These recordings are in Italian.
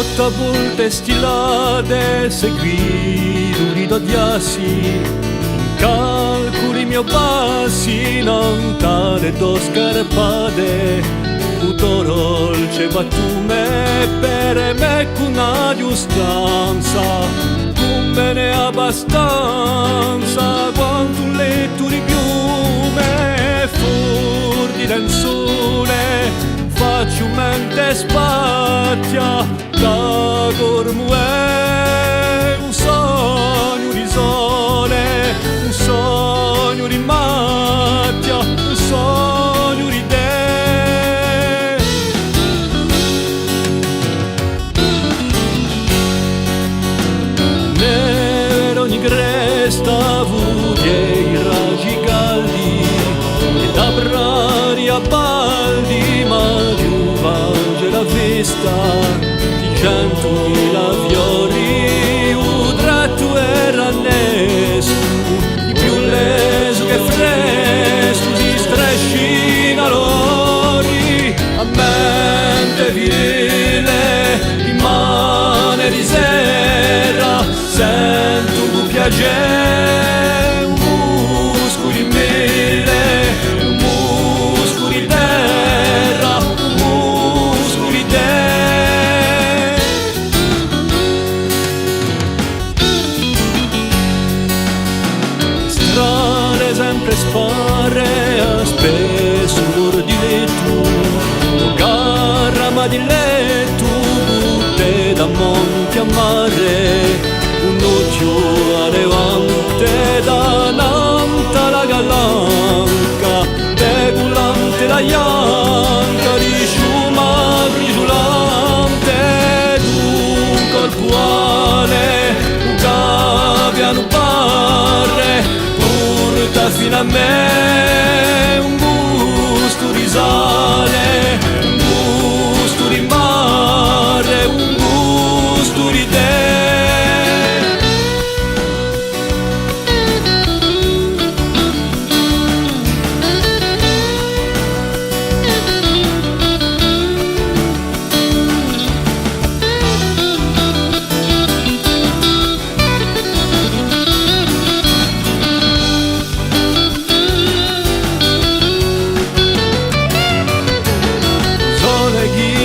sotto a volte stilate seguì d'odiassi, calcoli mio passi, non tale do scarpate, tutto dolce battume per me con una giustanza, come ne abbastanza, quanto un letto di piume, fur di lenzuole, faccio mente spacchia, da gormue, un sogno di sole, un sogno di macchia, un sogno di te. Nero ogni cresta i raggi caldi ed abrari a baldi, ma giuvange la vista di 100.000 fiori, un tratto era nesso, di più leso che fresco, si strescina l'ori, a mente virile, rimane di sera, sento un piacere, un muscolo in mele, un muscolo di terra, un muscolo di te. Strade sempre spare, spesso l'ora di letto, garra di letto, butte da monti a mare, un occhio a levante, da nanta la galanca, degulante la ianca, di sciuma gridulante, d'un corpuale, un caviano parre, porta fino a me, un gusto di sale, un gusto di mare, un gusto di te.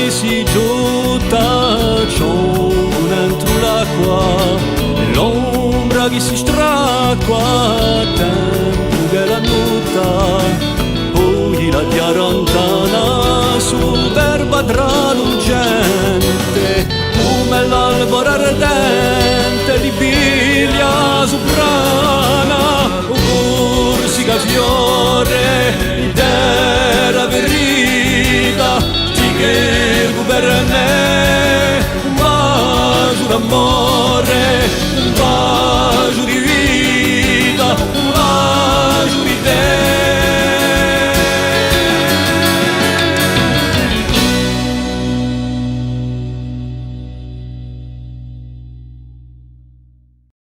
Si giutta ciò dentro l'acqua e l'ombra che si stracqua, tempo che la nuta, poi la tiarantana superba traducente, come l'albor ardente di piglia soprana, corsica fiore di terra verrita, che per me un bacio d'amore